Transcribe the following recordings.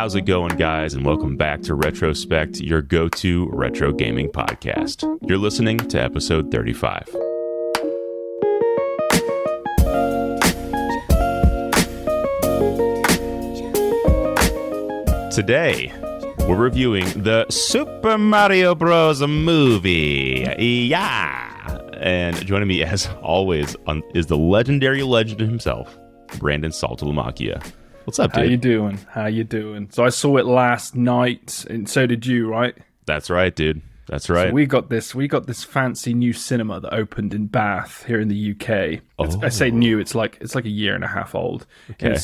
How's it going, guys? And welcome back to Retrospect, your go-to retro gaming podcast. You're listening to episode 35. Today, we're reviewing the Super Mario Bros. Movie. Yeah! And joining me, as always, is the legendary legend himself, Brandon Saltalamacchia. What's up, dude? How you doing? So I saw it last night, and so did you, right? That's right, dude. That's right. So we got this fancy new cinema that opened in Bath here in the UK. I say new; it's like a year and a half old. Okay.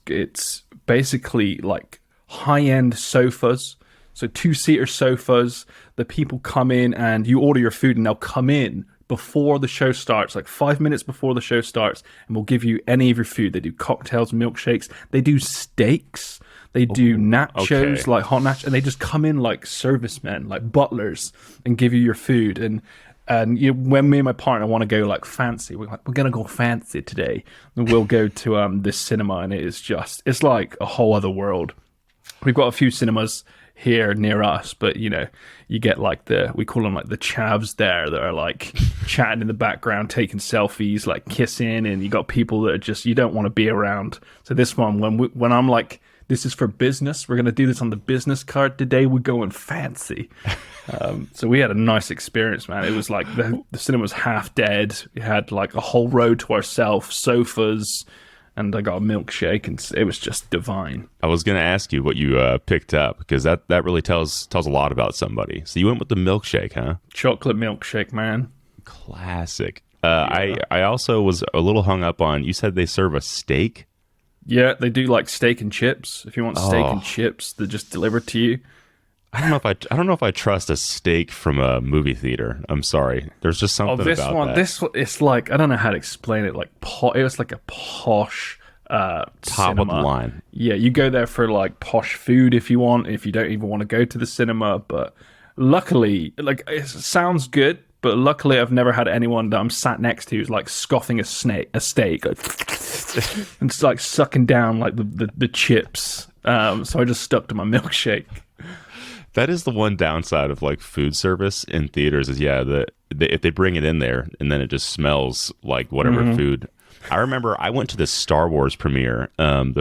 It's basically like high-end sofas, so two-seater sofas. The people come in and you order your food, and they'll come in before the show starts, like 5 minutes before the show starts, and we'll give you any of your food. They do cocktails, milkshakes, they do steaks, they do nachos, like hot nachos, and they just come in like servicemen, like butlers, and give you your food. And when me and my partner want to go like fancy, we're gonna go fancy today, and we'll go to this cinema, and it's like a whole other world. We've got a few cinemas here near us, but you get like we call them like the chavs there that are like chatting in the background, taking selfies, like kissing, and you got people that are just, you don't want to be around. So this one, when I'm like, this is for business, we're going to do this on the business card today, we're going fancy. So we had a nice experience, man. It was like the cinema was half dead. We had like a whole row to ourselves, sofas, and I got a milkshake, and it was just divine. I was going to ask you what you picked up, because that really tells a lot about somebody. So you went with the milkshake, huh? Chocolate milkshake, man. Classic. Yeah. I also was a little hung up on, you said they serve a steak? Yeah, they do like steak and chips. If you want steak and chips, they just deliver to you. I don't know if I trust a steak from a movie theater. I'm sorry. There's just something about that. This one, it's like, I don't know how to explain it. Like it was like a posh top cinema. of the line. Yeah, you go there for like posh food if you want. If you don't even want to go to the cinema, but luckily, like it sounds good. But luckily, I've never had anyone that I'm sat next to who's like scoffing a steak, like, and it's like sucking down like the chips. So I just stuck to my milkshake. That is the one downside of like food service in theaters is, if they bring it in there and then it just smells like whatever food. I remember I went to the Star Wars premiere. When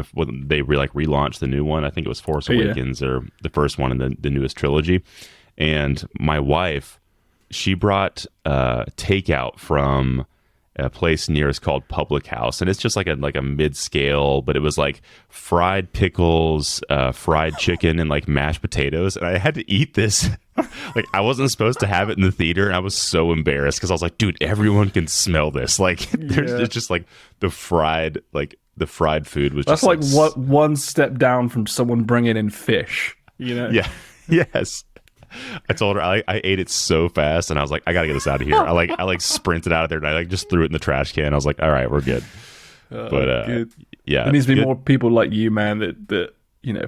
they relaunched the new one. I think it was Force Awakens or the first one in the newest trilogy. And my wife, she brought takeout from a place near us called Public House, and it's just like a mid-scale, but it was like fried pickles, fried chicken, and like mashed potatoes, and I had to eat this. Like I wasn't supposed to have it in the theater, and I was so embarrassed because I was like, dude, everyone can smell this. Like it's just like the fried food was. That's just like what one step down from someone bringing in fish. Yeah. Yes. I told her I ate it so fast, and I was like, I gotta get this out of here. I sprinted out of there, and I just threw it in the trash can. I was like, all right, we're good. Good. Yeah, there needs to be more people like you, man, that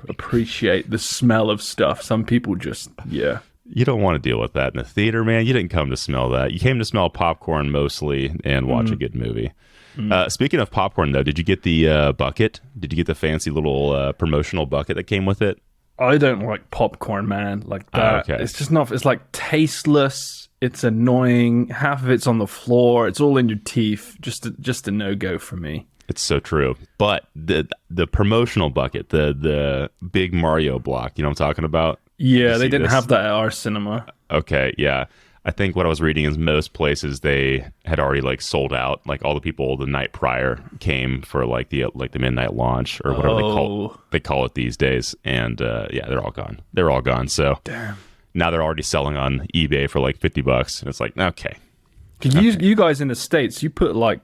appreciate the smell of stuff. Some people just You don't want to deal with that in the theater, man. You didn't come to smell that. You came to smell popcorn mostly and watch a good movie. Speaking of popcorn, though, did you get the bucket? Did you get the fancy little promotional bucket that came with it? I don't like popcorn, man, like that. It's just not, it's like tasteless. It's annoying. Half of it's on the floor. It's all in your teeth. Just a no-go for me. It's so true. But the promotional bucket, the big Mario block, you know what I'm talking about? Yeah, they didn't have that at our cinema. Okay, yeah. I think what I was reading is most places they had already like sold out. Like all the people the night prior came for like the midnight launch or whatever they call it these days. And they're all gone. They're all gone. So damn. Now they're already selling on eBay for like $50, and it's like, okay. You guys in the States, you put like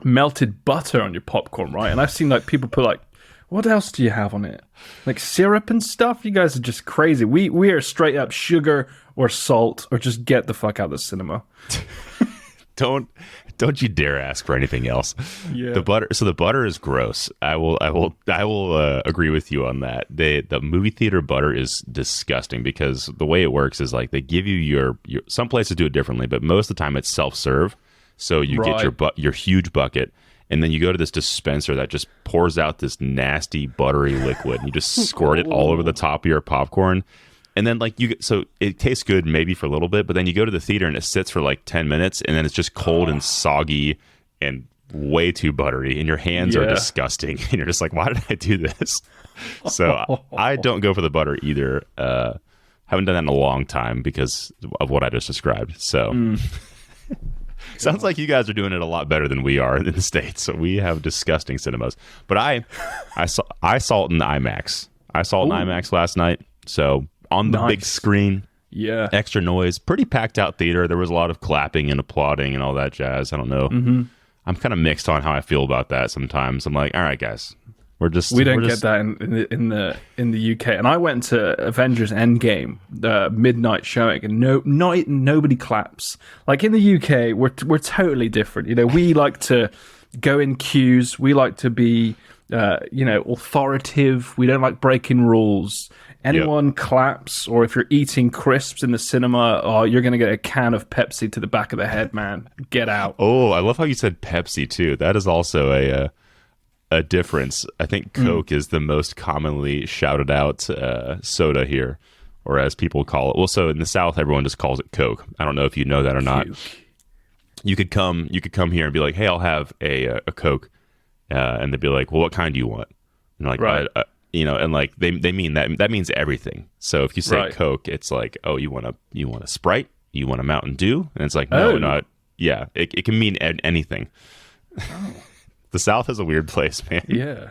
melted butter on your popcorn, right? And I've seen like people put like, what else do you have on it? Like syrup and stuff? You guys are just crazy. We are straight up sugar or salt, or just get the fuck out of the cinema. Don't you dare ask for anything else. Yeah. The butter is gross. I will agree with you on that. The movie theater butter is disgusting because the way it works is like they give you your some places do it differently, but most of the time it's self-serve. So you get your huge bucket, and then you go to this dispenser that just pours out this nasty buttery liquid. And you just squirt it all over the top of your popcorn. And then so it tastes good maybe for a little bit, but then you go to the theater and it sits for like 10 minutes and then it's just cold and soggy and way too buttery and your hands are disgusting. And you're just like, why did I do this? So I don't go for the butter either. Haven't done that in a long time because of what I just described. So sounds like you guys are doing it a lot better than we are in the States. So we have disgusting cinemas. But I saw it in the IMAX. I saw it in IMAX last night. So on the big screen, extra noise, pretty packed out theater. There was a lot of clapping and applauding and all that jazz. I don't know. I'm kind of mixed on how I feel about that sometimes. I'm like, all right, guys, we don't get that in the UK. And I went to Avengers Endgame, the midnight showing, and nobody claps. Like in the UK, we're totally different. You know, we like to go in queues. We like to be authoritative. We don't like breaking rules. Anyone claps, or if you're eating crisps in the cinema, you're going to get a can of Pepsi to the back of the head, man. Get out. Oh, I love how you said Pepsi, too. That is also a difference. I think Coke is the most commonly shouted out soda here, or as people call it. Well, so in the South, everyone just calls it Coke. I don't know if you know that or not. You could come here and be like, hey, I'll have a Coke. And they'd be like, well, what kind do you want? And like, right. And like they mean that means everything. So if you say Coke, it's like, oh, you want a Sprite, you want a Mountain Dew, and it's like, no, not it can mean anything. Oh. The South is a weird place, man. Yeah,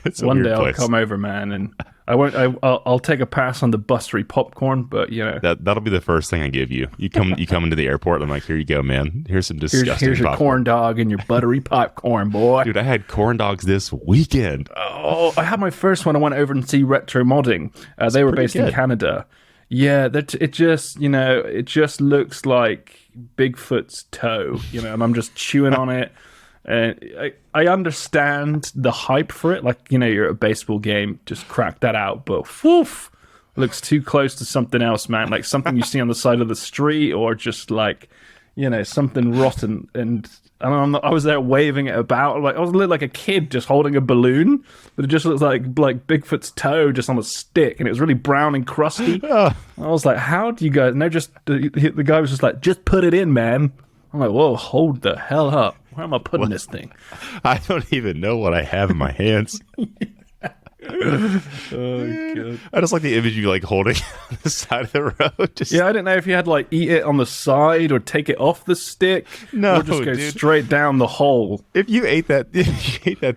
it's one day I'll come over, man, and I won't. I'll take a pass on the buttery popcorn, but that'll be the first thing I give you. You come into the airport, and I'm like, here you go, man. Here's some disgusting. Here's your corn dog and your buttery popcorn, boy. Dude, I had corn dogs this weekend. Oh, I had my first one. I went over and see Retro Modding. They were based in Canada. Yeah, it just looks like Bigfoot's toe, and I'm just chewing on it. I understand the hype for it. Like, you're at a baseball game, just crack that out. But woof, looks too close to something else, man. Like something you see on the side of the street, or just like, something rotten. And I was there waving it about. Like I was like a kid just holding a balloon, but it just looks like Bigfoot's toe just on a stick, and it was really brown and crusty. I was like, how do you guys? No, just the guy was just like, just put it in, man. I'm like, whoa, hold the hell up. Where am I putting this thing? I don't even know what I have in my hands. Oh, God. I just like the image of you like holding on the side of the road. I didn't know if you had to like eat it on the side or take it off the stick. No, or just go straight down the hole. If you ate that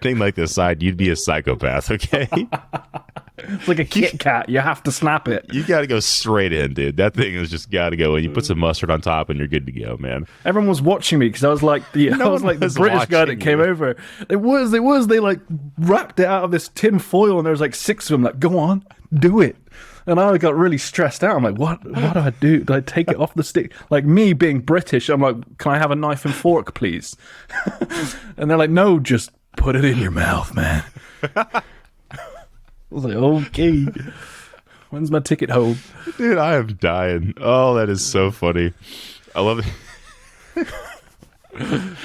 thing like the side, you'd be a psychopath, okay? It's like a Kit Kat. You have to snap it. You got to go straight in, dude. That thing has just got to go in. You put some mustard on top and you're good to go, man. Everyone was watching me because I was like the British guy that came over. It was. They like wrapped it out of this tin foil and there was like 6 of them. Like, go on, do it. And I got really stressed out. I'm like, what do I do? Do I take it off the stick? Like me being British, I'm like, can I have a knife and fork, please? And they're like, no, just put it in your mouth, man. I was like, okay. When's my ticket home? Dude, I am dying. Oh, that is so funny. I love it.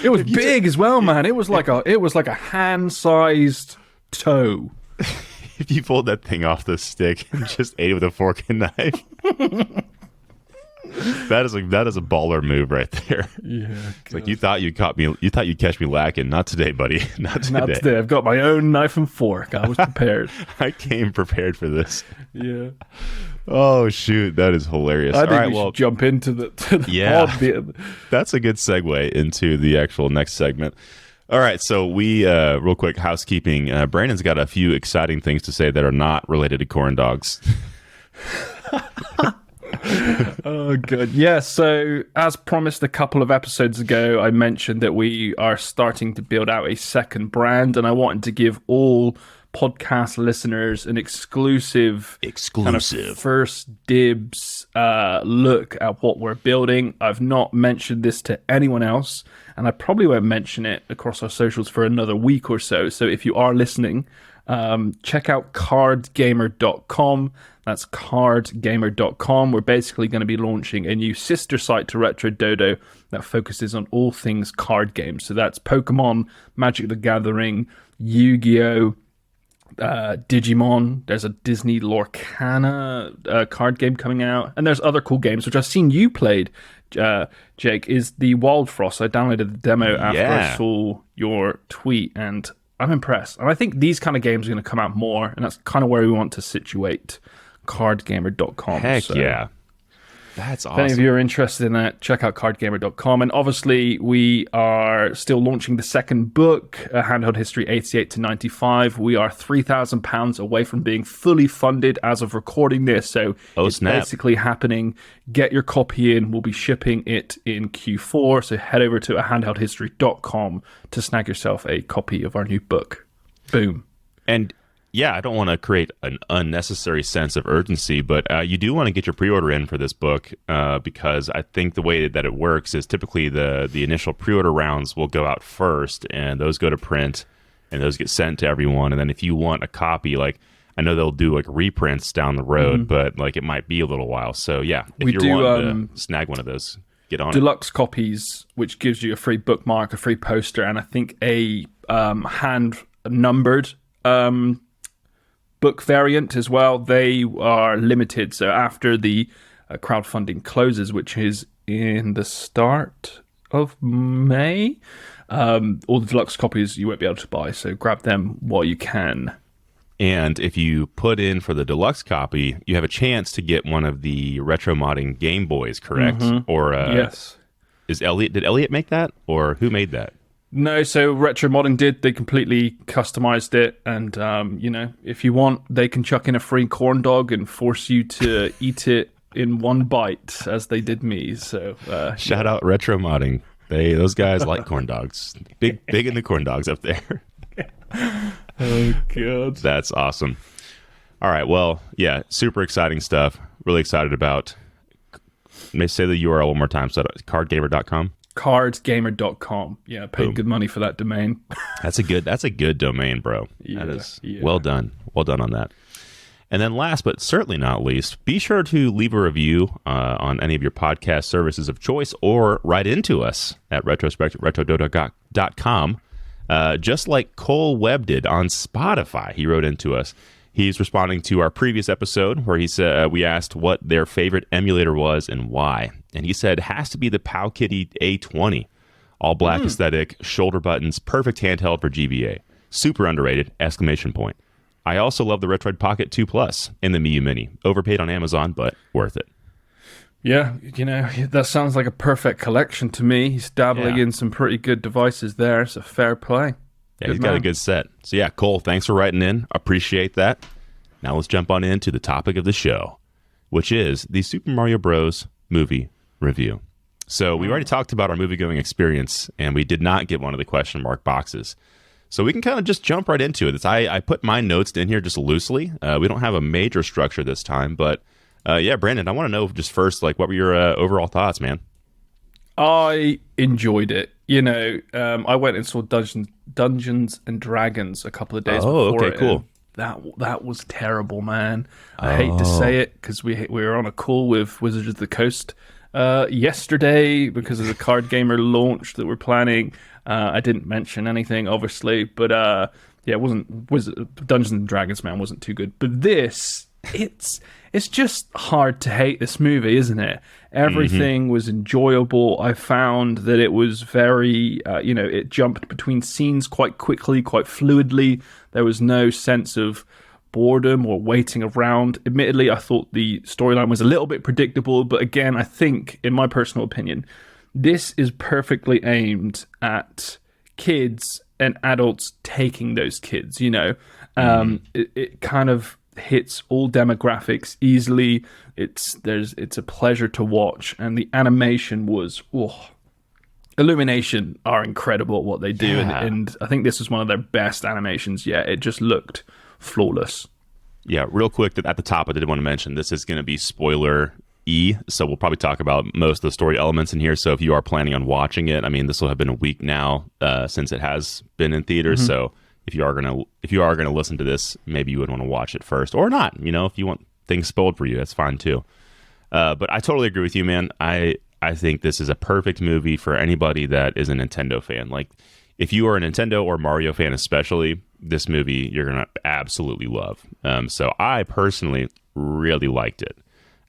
It was big as well, man. It was like a hand-sized toe. If you pulled that thing off the stick and just ate it with a fork and knife. That is a baller move right there. Yeah, it's like you thought you'd catch me lacking. Not today, buddy. Not today. I've got my own knife and fork. I was prepared. I came prepared for this. Yeah. Oh shoot, that is hilarious. I think we should jump into the pod. That's a good segue into the actual next segment. All right, so we real quick housekeeping. Brandon's got a few exciting things to say that are not related to corn dogs. Oh, good. Yeah, so as promised a couple of episodes ago, I mentioned that we are starting to build out a second brand, and I wanted to give all podcast listeners an exclusive kind of first dibs look at what we're building. I've not mentioned this to anyone else, and I probably won't mention it across our socials for another week or so. So if you are listening, Check out cardgamer.com. That's cardgamer.com. We're basically going to be launching a new sister site to Retro Dodo that focuses on all things card games. So that's Pokemon, Magic the Gathering, Yu-Gi-Oh!, Digimon. There's a Disney Lorcana card game coming out, and there's other cool games which I've seen you played, Jake. Is the Wild Frost. I downloaded the demo after I saw your tweet, and I'm impressed. And I think these kind of games are going to come out more, and that's kind of where we want to situate cardgamer.com. Heck yeah. That's awesome. If any of you are interested in that, check out cardgamer.com. And obviously, we are still launching the second book, Handheld History 88 to 95. We are £3,000 away from being fully funded as of recording this. So it's basically happening. Get your copy in. We'll be shipping it in Q4. So head over to handheldhistory.com to snag yourself a copy of our new book. Boom. And yeah, I don't want to create an unnecessary sense of urgency, but you do want to get your pre-order in for this book because I think the way that it works is typically the initial pre-order rounds will go out first, and those go to print, and those get sent to everyone. And then if you want a copy, like I know they'll do like reprints down the road, but like it might be a little while. So yeah, if you're wanting to snag one of those, get on deluxe copies, which gives you a free bookmark, a free poster, and I think a hand-numbered book variant as well. They are limited, so after the crowdfunding closes, which is in the start of May, all the deluxe copies you won't be able to buy, so grab them while you can. And if you put in for the deluxe copy, you have a chance to get one of the retro modding Game Boys, correct? Or yes. Did Elliot make that, or who made that? No, so Retro Modding did. They completely customized it, and if you want, they can chuck in a free corn dog and force you to eat it in one bite, as they did me. So shout out Retro Modding. Those guys like corn dogs. Big in the corn dogs up there. Oh god, that's awesome. All right, well, yeah, super exciting stuff. Really excited about. May say the URL one more time. So cardgamer.com. Cardgamer.com. Yeah, paid good money for that domain. That's a good domain, bro. That is well done. Well done on that. And then last but certainly not least, be sure to leave a review on any of your podcast services of choice, or write into us at Retrospect at retrododo.com. Just like Cole Webb did on Spotify. He wrote into us. He's responding to our previous episode where he said we asked what their favorite emulator was and why. And he said, has to be the Powkitty A20. All black aesthetic, shoulder buttons, perfect handheld for GBA. Super underrated, ! I also love the Retroid Pocket 2 Plus and the Miu Mini. Overpaid on Amazon, but worth it. Yeah, that sounds like a perfect collection to me. He's dabbling in some pretty good devices there. It's a fair play. Yeah, he's got a good set. So yeah, Cole, thanks for writing in. Appreciate that. Now let's jump on into the topic of the show, which is the Super Mario Bros. Movie review. So we already talked about our moviegoing experience, and we did not get one of the question mark boxes. So we can kind of just jump right into it. I put my notes in here just loosely. We don't have a major structure this time, but yeah, Brandon, I want to know just first, like, what were your overall thoughts, man? I enjoyed it. I went and saw Dungeons and Dragons a couple of days before. Okay, cool. That was terrible, man. I hate to say it because we were on a call with Wizards of the Coast yesterday because of the Card Gamer launch that we're planning. I didn't mention anything, obviously, but it wasn't Dungeons and Dragons, man, wasn't too good. But this, it's just hard to hate this movie, isn't it? Everything was enjoyable. I found that it was very, it jumped between scenes quite quickly, quite fluidly. There was no sense of boredom or waiting around. Admittedly, I thought the storyline was a little bit predictable, but again, I think, in my personal opinion, this is perfectly aimed at kids and adults taking those kids, It kind of hits all demographics easily. It's a pleasure to watch, and the animation was Illumination are incredible at what they do, and I think this is one of their best animations yet. It just looked flawless. Yeah, real quick, at the top, I did want to mention this is going to be spoiler so we'll probably talk about most of the story elements in here. So if you are planning on watching it, I mean, this will have been a week now since it has been in theaters, so if you are gonna listen to this, maybe you would want to watch it first or not. You know, if you want things spoiled for you, that's fine too. But I totally agree with you, man. I think this is a perfect movie for anybody that is a Nintendo fan. Like, if you are a Nintendo or Mario fan, especially, this movie you're gonna absolutely love. So I personally really liked it.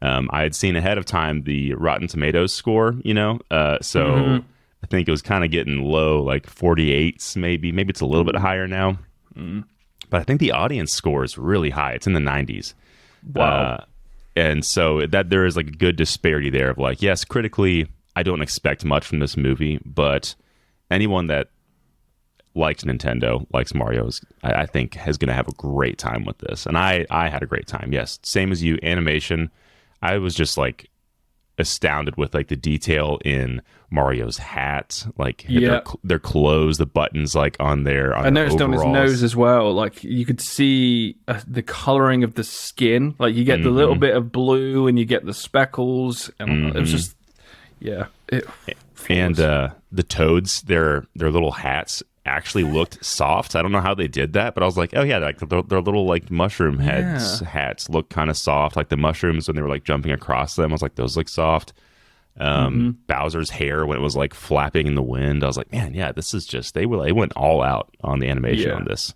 I had seen ahead of time the Rotten Tomatoes score, you know, so I think it was kind of getting low, like 48s, maybe it's a little bit higher now. But I think the audience score is really high. It's in the 90s. Wow. And so that there is like a good disparity there of like, yes, critically, I don't expect much from this movie, but anyone that likes Nintendo, likes Mario's, I think is going to have a great time with this. And I had a great time. Yes, same as you. Animation, I was just like astounded with like the detail in Mario's hat, like their clothes, the buttons like on their I noticed overalls. on his nose as well. Like you could see the coloring of the skin. Like you get the little bit of blue, and you get the speckles, and it was just and the toads, their little hats actually looked soft. I don't know how they did that, but I was like, oh yeah, like their little like mushroom hats look kind of soft, like the mushrooms when they were like jumping across them. I was like, those look soft. Bowser's hair when it was like flapping in the wind, I was like, man, yeah, this is just they went all out on the animation on this.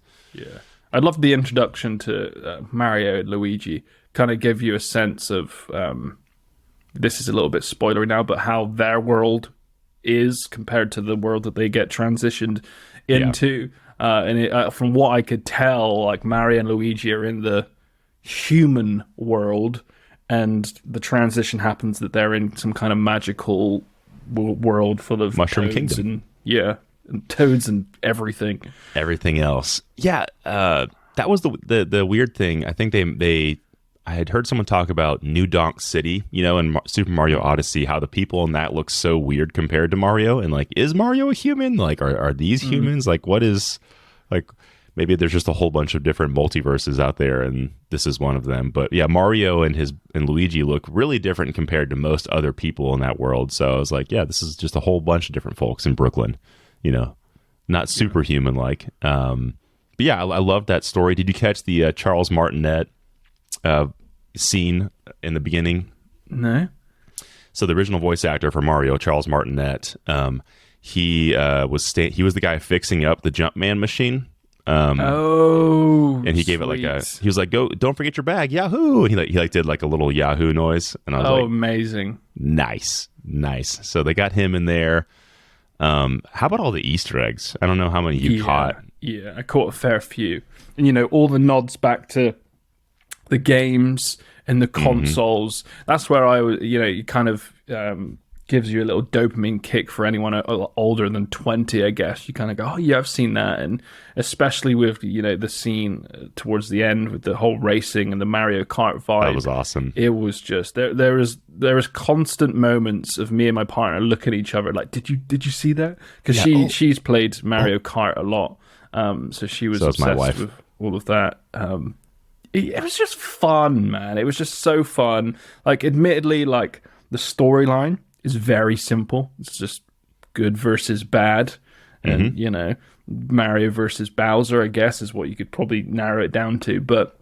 I loved the introduction to Mario and Luigi. Kind of give you a sense of this is a little bit spoilery now, but how their world is compared to the world that they get transitioned into. And from what I could tell, like Mario and Luigi are in the human world, and the transition happens that they're in some kind of magical world full of Mushroom toads Kingdom. and toads and everything else. That was the weird thing. I think I had heard someone talk about New Donk City, you know, in Super Mario Odyssey, how the people in that look so weird compared to Mario. And like, is Mario a human? Like, are these humans? Like, what is, like, maybe there's just a whole bunch of different multiverses out there, and this is one of them. But yeah, Mario and Luigi look really different compared to most other people in that world. So I was like, yeah, this is just a whole bunch of different folks in Brooklyn, you know, not superhuman like. But yeah, I love that story. Did you catch the Charles Martinet scene in the beginning? No. So the original voice actor for Mario, Charles Martinet, he was the guy fixing up the Jumpman machine. And he gave it like he was like, don't forget your bag, Yahoo! And he did like a little Yahoo noise, and I was like, amazing, nice. So they got him in there. How about all the Easter eggs? I don't know how many you caught. Yeah, I caught a fair few, and you know, all the nods back to the games and the consoles. That's where I was, you know, it kind of gives you a little dopamine kick for anyone older than 20, I guess. You kind of go, oh yeah, I've seen that. And especially with, you know, the scene towards the end with the whole racing and the Mario Kart vibe. That was awesome. It was just, there is constant moments of me and my partner looking at each other like, did you see that? Because she's played Mario Kart a lot. So she was obsessed with all of that. It was just fun, man. It was just so fun. Like, admittedly, like, the storyline is very simple. It's just good versus bad. And, you know, Mario versus Bowser, I guess, is what you could probably narrow it down to. But,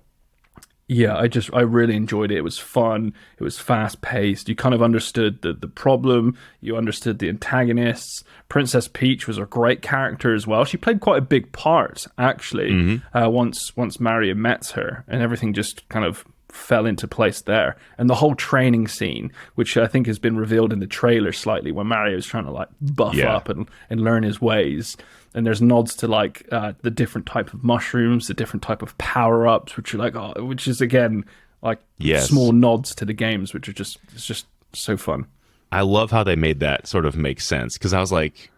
yeah, I really enjoyed it. It was fun. It was fast-paced. You kind of understood the problem. You understood the antagonists. Princess Peach was a great character as well. She played quite a big part, actually, once Mario met her. And everything just kind of fell into place there. And the whole training scene, which I think has been revealed in the trailer slightly, when Mario's trying to like buff up and learn his ways. And there's nods to like the different type of mushrooms, the different type of power-ups, which are like, which is again like small nods to the games, which are it's just so fun. I love how they made that sort of make sense, because I was like,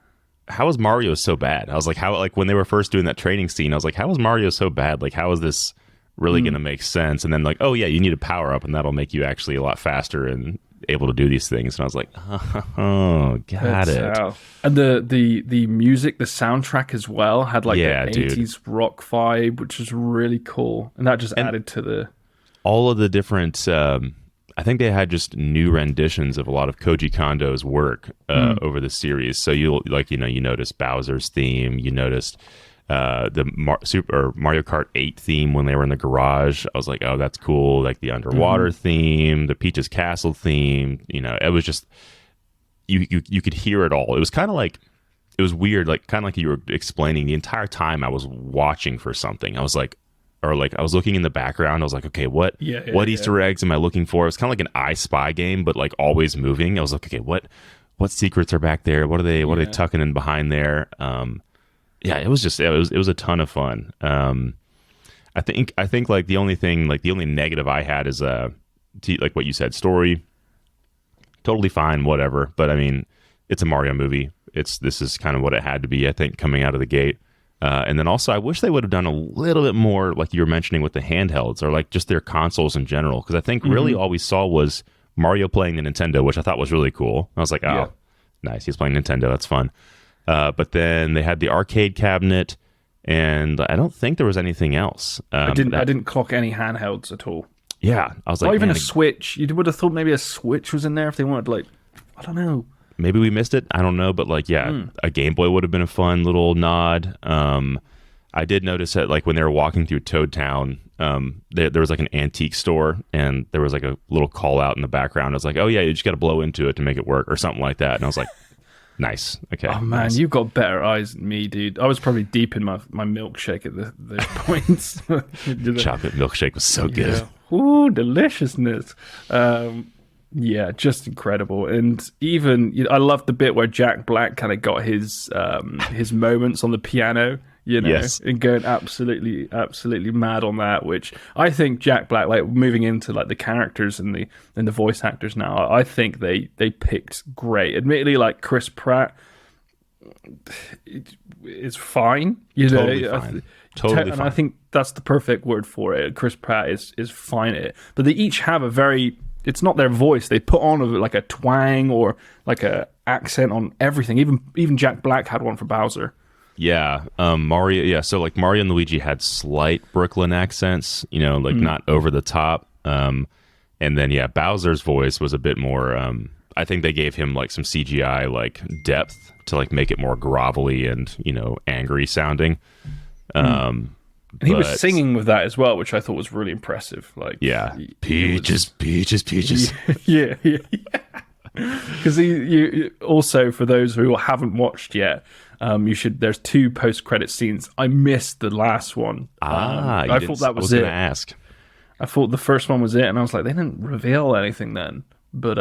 how is Mario so bad? I was like, how, like when they were first doing that training scene, I was like, how is Mario so bad? Like, how is this really going to make sense? And then like, oh yeah, you need a power up, and that'll make you actually a lot faster and able to do these things. And I was like, oh, got it. And the music, the soundtrack as well, had like an 80s rock vibe, which was really cool. And that just added to all of the different I think they had just new renditions of a lot of Koji Kondo's work over the series. So you noticed Bowser's theme, you noticed Super Mario Kart 8 theme when they were in the garage. I was like, oh, that's cool. Like the underwater theme, the Peach's Castle theme. It was just you could hear it all. It was kind of like, it was weird, like kind of like you were explaining. The entire time I was watching for something. I was like, or like I was looking in the background. I was like, okay, what Easter eggs am I looking for? It was kind of like an I Spy game, but like always moving. I was like, okay, what secrets are back there? What are they tucking in behind there? It was a ton of fun. I think like the only negative I had is like what you said, story totally fine, whatever. But I mean, it's a Mario movie. This is kind of what it had to be, I think, coming out of the gate. And then also, I wish they would have done a little bit more, like you were mentioning, with the handhelds or like just their consoles in general. Because I think really all we saw was Mario playing the Nintendo, which I thought was really cool. I was like, oh, nice, he's playing Nintendo. That's fun. But then they had the arcade cabinet, and I don't think there was anything else. I didn't clock any handhelds at all. Yeah, I was like, not even a Switch. You would have thought maybe a Switch was in there if they wanted, like, I don't know. Maybe we missed it. I don't know, but like, a Game Boy would have been a fun little nod. I did notice that, like, when they were walking through Toad Town, there was like an antique store, and there was like a little call out in the background. I was like, oh yeah, you just got to blow into it to make it work, or something like that. And I was like, nice. Okay. Oh man, nice. You've got better eyes than me, dude. I was probably deep in my milkshake at those points. Chocolate milkshake was so good. Ooh, deliciousness. Yeah, just incredible. And even I loved the bit where Jack Black kind of got his moments on the piano, yes. and going absolutely mad on that, which I think Jack Black, like moving into like the characters and the voice actors now, I think they picked great. Admittedly, like Chris Pratt is fine, totally fine. Totally and fine. I think that's the perfect word for it. Chris Pratt is fine at it, but they each have a very, it's not their voice. They put on like a twang or like a accent on everything. Even Jack Black had one for Bowser. Yeah, Mario. Yeah, so like Mario and Luigi had slight Brooklyn accents, like not over the top. And then Bowser's voice was a bit more. I think they gave him like some CGI like depth to like make it more grovelly and angry sounding. And he was singing with that as well, which I thought was really impressive. Like, peaches. Yeah. Because you also, for those who haven't watched yet, you should. There's 2 post-credit scenes. I missed the last one. I thought that was it. Ask. I thought the first one was it, and I was like, they didn't reveal anything then, but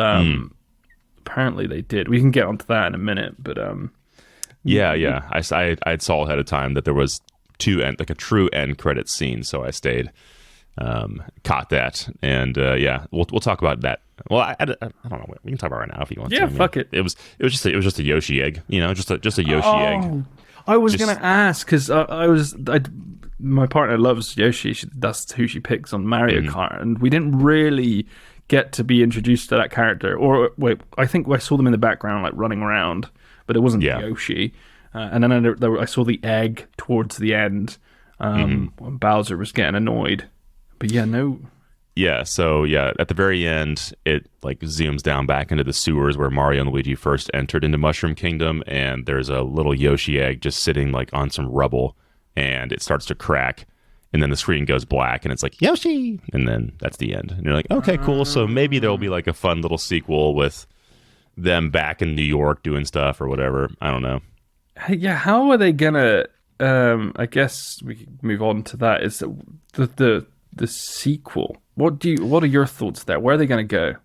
apparently they did. We can get onto that in a minute, but yeah. I saw ahead of time that there was 2 end, like a true end credit scene, so I stayed, caught that, and we'll talk about that. Well, I don't know. We can talk about it right now if you want. Yeah, to. Fuck it. It was just a Yoshi egg, just a Yoshi egg. I was gonna ask because my partner loves Yoshi. That's who she picks on Mario Kart, and we didn't really get to be introduced to that character. Or wait, I think I saw them in the background, like running around, but it wasn't Yoshi. And then I saw the egg towards the end when Bowser was getting annoyed. But no. Yeah, so at the very end, it like zooms down back into the sewers where Mario and Luigi first entered into Mushroom Kingdom, and there's a little Yoshi egg just sitting like on some rubble, and it starts to crack, and then the screen goes black, and it's like, Yoshi! And then that's the end. And you're like, okay, cool, so maybe there'll be like a fun little sequel with them back in New York doing stuff or whatever. I don't know. Yeah, how are they gonna, I guess we can move on to that, is the sequel. What are your thoughts there? Where are they going to go?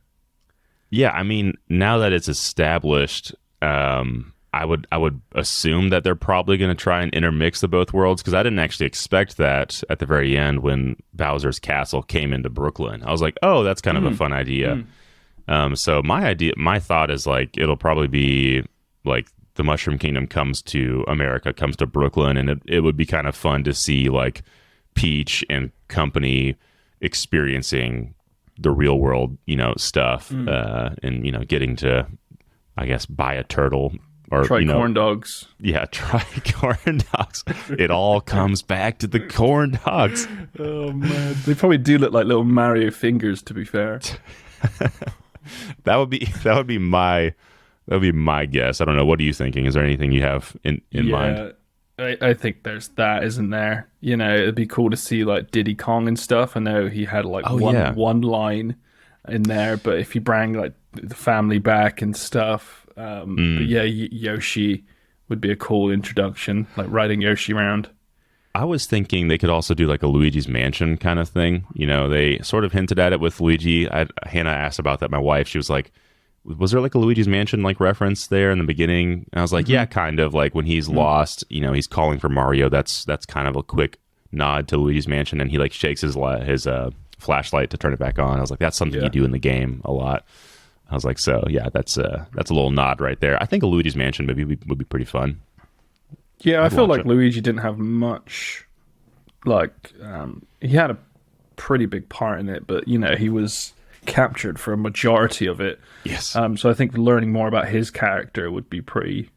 Yeah, I mean, now that it's established, I would assume that they're probably going to try and intermix the both worlds, because I didn't actually expect that at the very end when Bowser's Castle came into Brooklyn. I was like, oh, that's kind of a fun idea. So my thought is like it'll probably be like the Mushroom Kingdom comes to America, comes to Brooklyn, and it would be kind of fun to see like Peach and company experiencing the real world, stuff, and getting to, I guess, buy a turtle or try corn dogs. Yeah, try corn dogs. It all comes back to the corn dogs. Oh man, they probably do look like little Mario fingers. To be fair, that would be my guess. I don't know. What are you thinking? Is there anything you have in mind? I think there's that, isn't there? You know, it'd be cool to see like Diddy Kong and stuff. I know he had like Oh yeah. one line in there, but if you bring like the family back and stuff, but yeah, Yoshi would be a cool introduction, like riding Yoshi around. I was thinking they could also do like a Luigi's Mansion kind of thing. You know, they sort of hinted at it with Luigi. Hannah asked about that. My wife, she was like, was there like a Luigi's Mansion like reference there in the beginning? And I was like, yeah, kind of. Like when he's lost, you know, he's calling for Mario. That's kind of a quick nod to Luigi's Mansion, and he like shakes his flashlight to turn it back on. I was like, that's something you do in the game a lot. I was like, so yeah, that's a little nod right there. I think a Luigi's Mansion maybe would be pretty fun. Yeah, I feel like it. Luigi didn't have much. Like, he had a pretty big part in it, but you know, he was captured for a majority of it. Yes. So I think learning more about his character would be pretty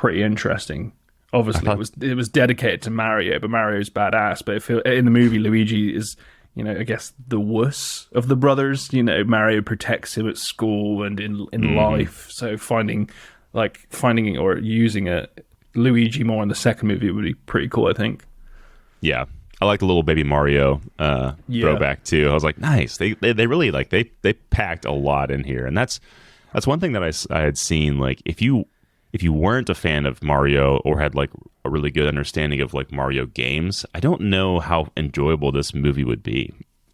interesting. Obviously, it was dedicated to Mario, but Mario's badass. But in the movie, Luigi is, you know, I guess the wuss of the brothers. You know, Mario protects him at school and in life. So finding or using Luigi more in the second movie would be pretty cool, I think. Yeah. I like the little baby Mario throwback too. I was like, nice. They really like they packed a lot in here, and that's one thing that I had seen. Like if you weren't a fan of Mario or had like a really good understanding of like Mario games, I don't know how enjoyable this movie would be,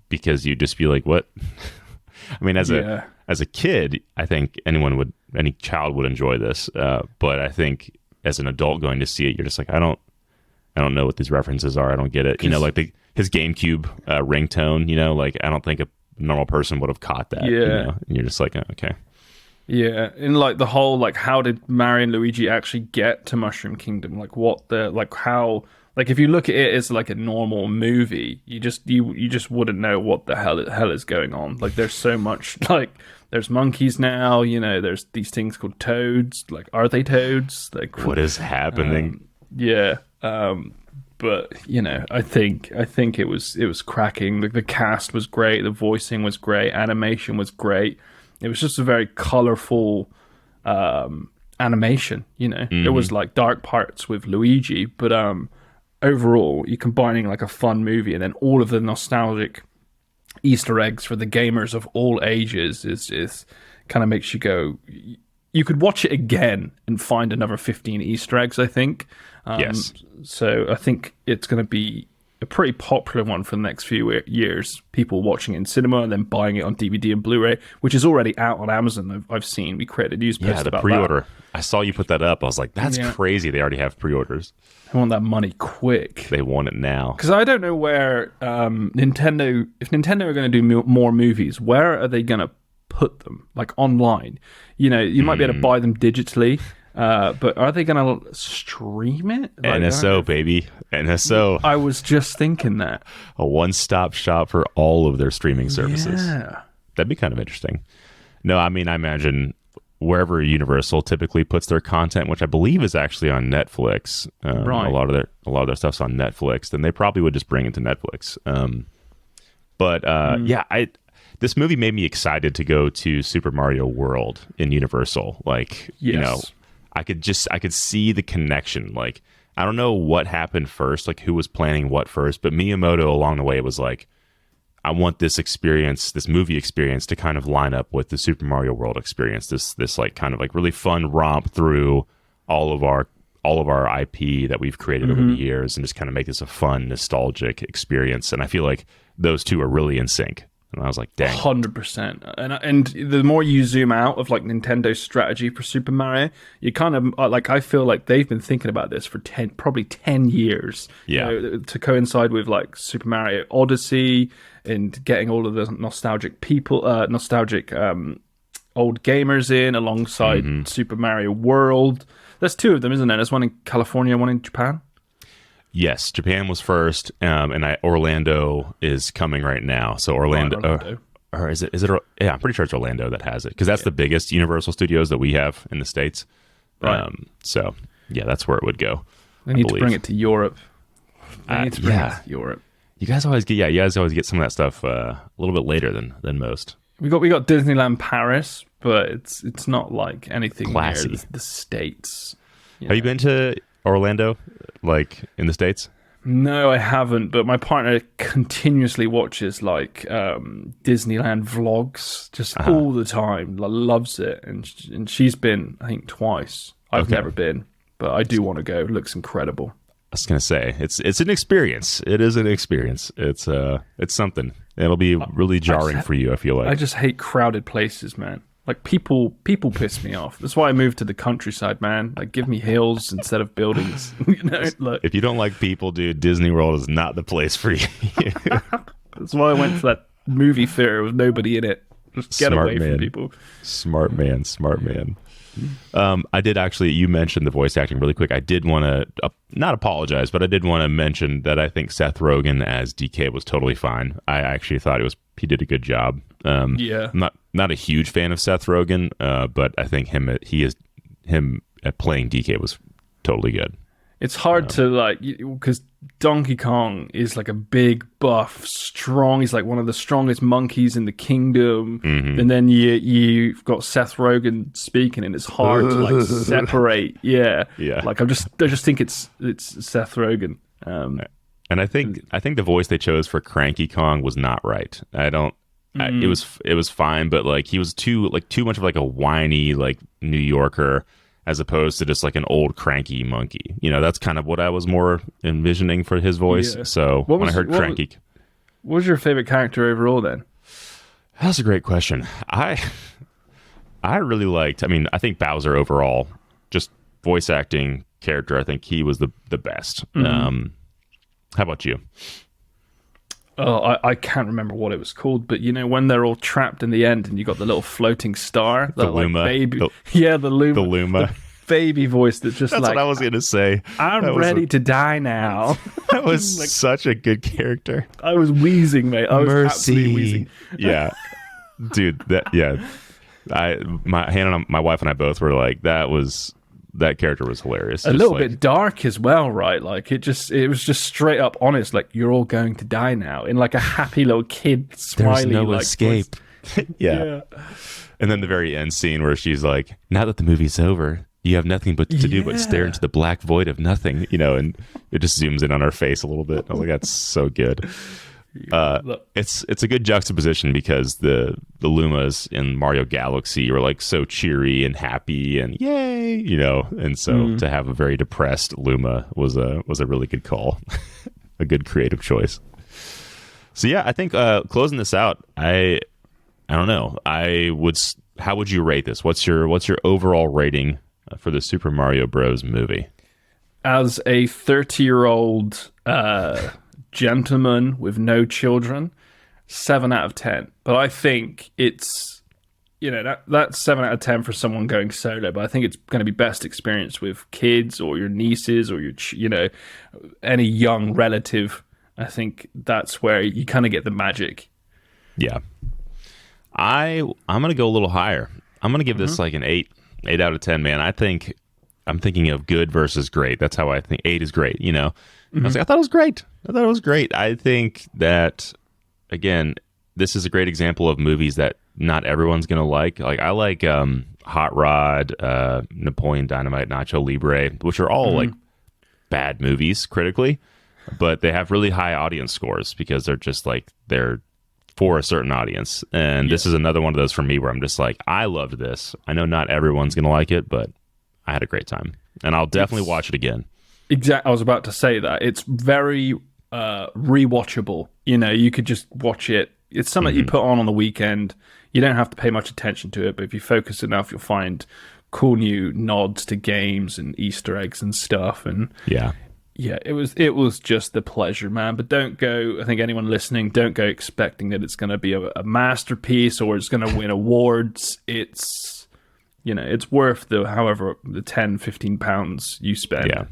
because you'd just be like, what? I mean, as a kid, I think any child would enjoy this, but I think as an adult going to see it, you're just like, I don't know what these references are. I don't get it. You know, like his GameCube ringtone, you know, like I don't think a normal person would have caught that. Yeah. You know? And you're just like, oh, okay. Yeah. And like the whole, like, how did Mario and Luigi actually get to Mushroom Kingdom? Like how, like if you look at it as like a normal movie, you just wouldn't know what the hell is going on. Like there's so much, like there's monkeys now, you know, there's these things called toads. Like, are they toads? Like what is happening? Yeah. But you know, I think it was cracking. The cast was great, the voicing was great, animation was great. It was just a very colorful animation. You know, there was like dark parts with Luigi, but overall, you're combining like a fun movie and then all of the nostalgic Easter eggs for the gamers of all ages is kind of makes you go. You could watch it again and find another 15 Easter eggs, I think. Yes. So I think it's going to be a pretty popular one for the next few years. People watching it in cinema and then buying it on DVD and Blu-ray, which is already out on Amazon. I've seen. We created a news post about pre-order. that. I saw you put that up. I was like, that's crazy. They already have pre-orders. I want that money quick. They want it now. Because I don't know where Nintendo, if Nintendo are going to do more movies, where are they going to put them? Like online? You know, you might be able to buy them digitally. But are they going to stream it? Like, NSO, baby. NSO. I was just thinking that. A one-stop shop for all of their streaming services. Yeah. That'd be kind of interesting. No, I mean, I imagine wherever Universal typically puts their content, which I believe is actually on Netflix. Right. A lot of their stuff's on Netflix. Then they probably would just bring it to Netflix. This movie made me excited to go to Super Mario World in Universal. Like, you know, I could see the connection. Like, I don't know what happened first, like who was planning what first, but Miyamoto along the way was like, I want this experience, this movie experience, to kind of line up with the Super Mario World experience. This like kind of like really fun romp through all of our IP that we've created over the years, and just kind of make this a fun, nostalgic experience. And I feel like those two are really in sync. And I was like, dang. 100%. And the more you zoom out of like Nintendo's strategy for Super Mario, you kind of like, I feel like they've been thinking about this for probably 10 years. Yeah. You know, to coincide with like Super Mario Odyssey and getting all of the nostalgic old gamers in alongside Super Mario World. There's two of them, isn't there? There's one in California, one in Japan. Yes, Japan was first, and Orlando is coming right now. So Orlando. Or is it? Yeah, I'm pretty sure it's Orlando that has it, because that's the biggest Universal Studios that we have in the States. Right. So yeah, that's where it would go. We need to bring it to Europe. You guys always get some of that stuff a little bit later than most. We got Disneyland Paris, but it's not like anything classy near the States. Have you been to Orlando, like in the States? No, I haven't, but my partner continuously watches like Disneyland vlogs just all the time. Loves it, and she's been, I think, twice. I've never been, but I do want to go. It looks incredible. I was gonna say it's an experience. It is an experience. It's something. It'll be really jarring for you, I feel like. I just hate crowded places, man. Like people piss me off. That's why I moved to the countryside, man. Like, give me hills instead of buildings. You know, like, if you don't like people, dude, Disney World is not the place for you. That's why I went to that movie theater with nobody in it. Just get away from people. Smart man. I did actually, you mentioned the voice acting really quick. I did want to, not apologize, but I did want to mention that I think Seth Rogen as DK was totally fine. I actually thought he did a good job. Yeah. I'm not a huge fan of Seth Rogen, but I think him at playing DK was totally good. It's hard to like, because Donkey Kong is like a big, buff, strong. He's like one of the strongest monkeys in the kingdom. Mm-hmm. And then you've got Seth Rogen speaking, and it's hard to like separate. Yeah. Like I just think it's Seth Rogen. And I think the voice they chose for Cranky Kong was not right. It was fine, but like he was too much of like a whiny like New Yorker, as opposed to just like an old cranky monkey. You know, that's kind of what I was more envisioning for his voice. Yeah. So when I heard cranky... What was your favorite character overall then? That's a great question. I really liked... I think Bowser overall, just voice acting character, I think he was the best. Mm-hmm. How about you? Oh, I can't remember what it was called, but you know when they're all trapped in the end, and you got the little floating star, the Luma, like baby, the Luma, the baby voice that's just that's like, what I was gonna say. I'm ready to die now. That was like, such a good character. I was wheezing, mate. I was absolutely wheezing. Yeah, dude. Hannah, my wife and I both were like, that character was hilarious. A little bit dark as well, right? Like it was just straight up honest. Like, you're all going to die now, in like a happy little kid smiley. There's no like, escape. Yeah. And then the very end scene where she's like, "Now that the movie's over, you have nothing to do but stare into the black void of nothing," you know, and it just zooms in on her face a little bit. I was like, that's so good. It's a good juxtaposition, because the Lumas in Mario Galaxy were like so cheery and happy and yay, you know, and so to have a very depressed Luma was a really good call. A good creative choice. So yeah, I think closing this out, I don't know. How would you rate this? What's your overall rating for the Super Mario Bros. Movie? As a 30-year-old gentleman with no children, 7 out of 10. But I think it's, you know, that's 7 out of 10 for someone going solo, but I think it's going to be best experience with kids or your nieces or your any young relative. I think that's where you kind of get the magic. Yeah. I'm going to go a little higher. I'm going to give this like an 8 out of 10, man. I'm thinking of good versus great. That's how I think. 8 is great, you know. I was like, I thought it was great. I think that, again, this is a great example of movies that not everyone's going to like. Like, I like Hot Rod, Napoleon Dynamite, Nacho Libre, which are all like bad movies critically, but they have really high audience scores because they're for a certain audience. And this is another one of those for me where I'm just like, I loved this. I know not everyone's going to like it, but I had a great time. And I'll definitely watch it again. Exactly. I was about to say that. It's very rewatchable. You know, you could just watch it. It's something you put on the weekend. You don't have to pay much attention to it, but if you focus enough, you'll find cool new nods to games and Easter eggs and stuff. And yeah, it was just a pleasure, man. But don't go, I think anyone listening, don't go expecting that it's going to be a masterpiece or it's going to win awards. It's, you know, it's worth the 10, 15 pounds you spend. Yeah.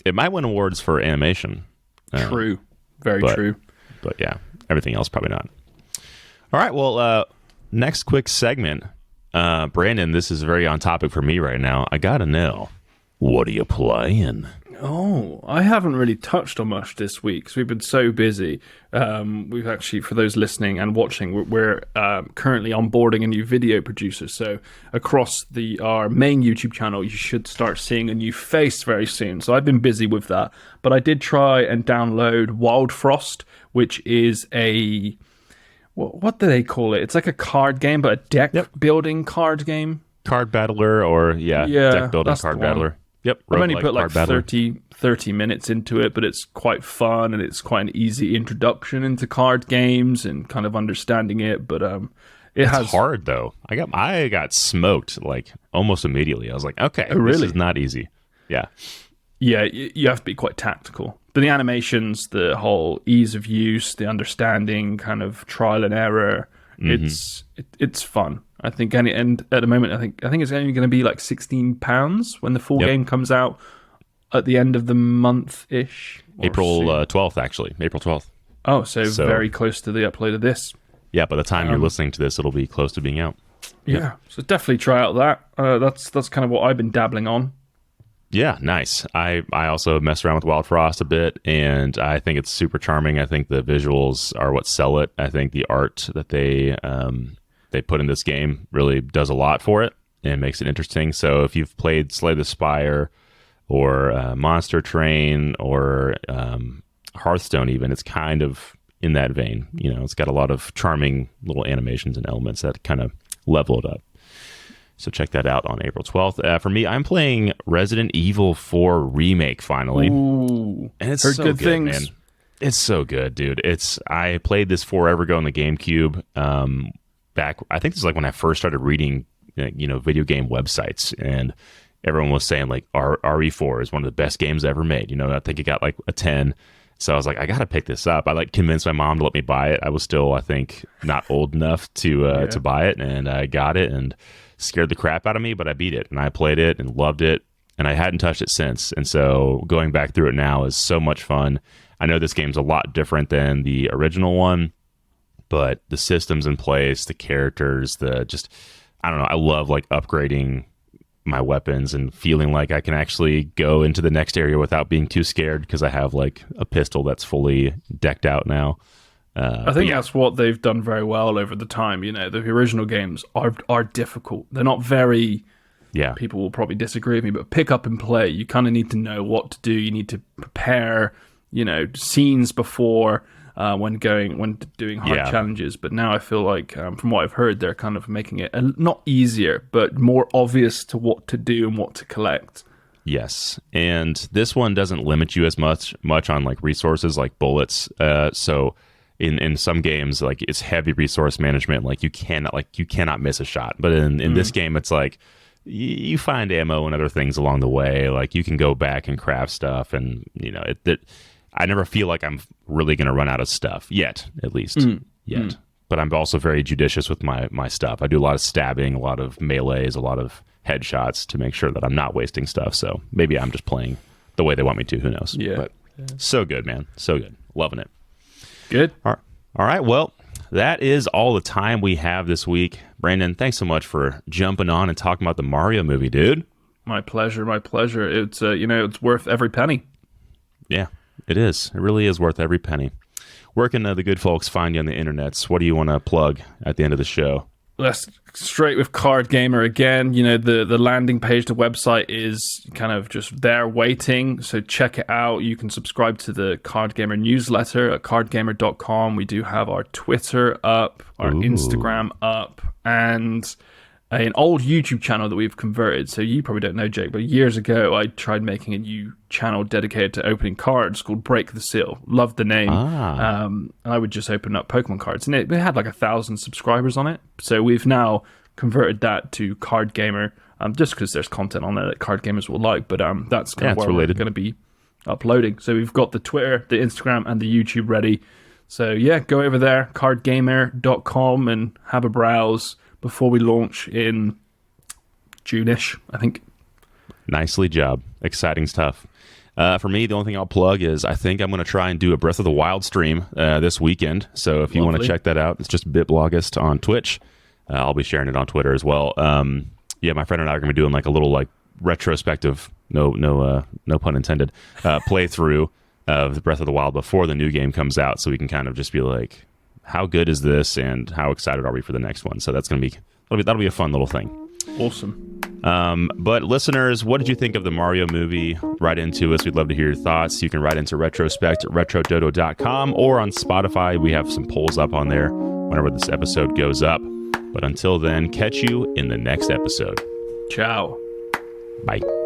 It might win awards for animation. True. Very true. But yeah, everything else probably not. All right, well, next quick segment. Brandon, this is very on topic for me right now. I got to know, what are you playing? Oh, I haven't really touched on much this week because we've been so busy. We've actually, for those listening and watching, we're currently onboarding a new video producer. So across our main YouTube channel, you should start seeing a new face very soon. So I've been busy with that. But I did try and download Wild Frost, which is what do they call it? It's like a card game, but a deck building card game. Card battler or deck building card battler. Yep. I've only put like 30 minutes into it, but it's quite fun and it's quite an easy introduction into card games and kind of understanding it. But it's hard though. I got smoked like almost immediately. I was like, okay, This is not easy. Yeah. Yeah, you have to be quite tactical. But the animations, the whole ease of use, the understanding, kind of trial and error, it's fun. I think, and at the moment, I think it's only going to be like £16 when the full game comes out at the end of the month-ish. April 12th, actually. April 12th. Oh, so very close to the upload of this. Yeah, by the time you're listening to this, it'll be close to being out. Yeah, so definitely try out that. That's kind of what I've been dabbling on. Yeah, nice. I also messed around with Wild Frost a bit, and I think it's super charming. I think the visuals are what sell it. I think the art that they put in this game really does a lot for it and makes it interesting. So if you've played Slay the Spire or Monster Train or Hearthstone even, it's kind of in that vein. It's got a lot of charming little animations and elements that kind of level it up. So check that out on April 12th. For me, I'm playing Resident Evil 4 Remake finally. Ooh, and it's so good things. Man. It's so good, dude. I played this forever ago on the GameCube. Back, I think this is like when I first started reading, video game websites, and everyone was saying like RE4 is one of the best games ever made. I think it got like a 10. So I was like, I got to pick this up. I like convinced my mom to let me buy it. I was still, I think, not old enough to buy it, and I got it and scared the crap out of me, but I beat it and I played it and loved it, and I hadn't touched it since. And so going back through it now is so much fun. I know this game's a lot different than the original one, but the systems in place, the characters, I don't know. I love like upgrading my weapons and feeling like I can actually go into the next area without being too scared because I have like a pistol that's fully decked out now. I think that's what they've done very well over the time. The original games are difficult. They're not very... Yeah. People will probably disagree with me, but pick up and play. You kind of need to know what to do. You need to prepare, scenes before when doing hard challenges. But now I feel like, from what I've heard, they're kind of making it not easier, but more obvious to what to do and what to collect. Yes, and this one doesn't limit you as much on like resources like bullets. So in some games, like it's heavy resource management. Like you cannot miss a shot. But in this game, it's like you find ammo and other things along the way. Like you can go back and craft stuff, and I never feel like I'm really going to run out of stuff yet, at least yet. But I'm also very judicious with my stuff. I do a lot of stabbing, a lot of melees, a lot of headshots to make sure that I'm not wasting stuff. So maybe I'm just playing the way they want me to. Who knows? Yeah. But so good, man. So good. Loving it. Good. All right. Well, that is all the time we have this week. Brandon, thanks so much for jumping on and talking about the Mario movie, dude. My pleasure. My pleasure. It's it's worth every penny. Yeah, it is. It really is worth every penny. Where can the good folks find you on the internets? What do you want to plug at the end of the show? Let's straight with Card Gamer again. The landing page, the website is kind of just there waiting. So check it out. You can subscribe to the Card Gamer newsletter at cardgamer.com. We do have our Twitter up, our Instagram up, and an old YouTube channel that we've converted. So you probably don't know, Jake, but years ago I tried making a new channel dedicated to opening cards called Break the Seal. Loved the name. I would just open up Pokemon cards, and it had like 1,000 subscribers on it. So we've now converted that to Card Gamer, just because there's content on there that card gamers will like. But that's kind of where we're going to be uploading. So we've got the Twitter, the Instagram, and the YouTube ready. So yeah, go over there, cardgamer.com, and have a browse before we launch in June-ish, I think. Nicely job. Exciting stuff. For me, the only thing I'll plug is I think I'm going to try and do a Breath of the Wild stream this weekend. So if you want to check that out, it's just BitBlogist on Twitch. I'll be sharing it on Twitter as well. My friend and I are going to be doing like a little like retrospective no pun intended, playthrough of the Breath of the Wild before the new game comes out, so we can kind of just be like, how good is this, and how excited are we for the next one? So that'll be a fun little thing. Awesome. But listeners, what did you think of the Mario movie? Write into us. We'd love to hear your thoughts. You can write into Retrospect at retrododo.com, or on Spotify. We have some polls up on there whenever this episode goes up. But until then, catch you in the next episode. Ciao. Bye.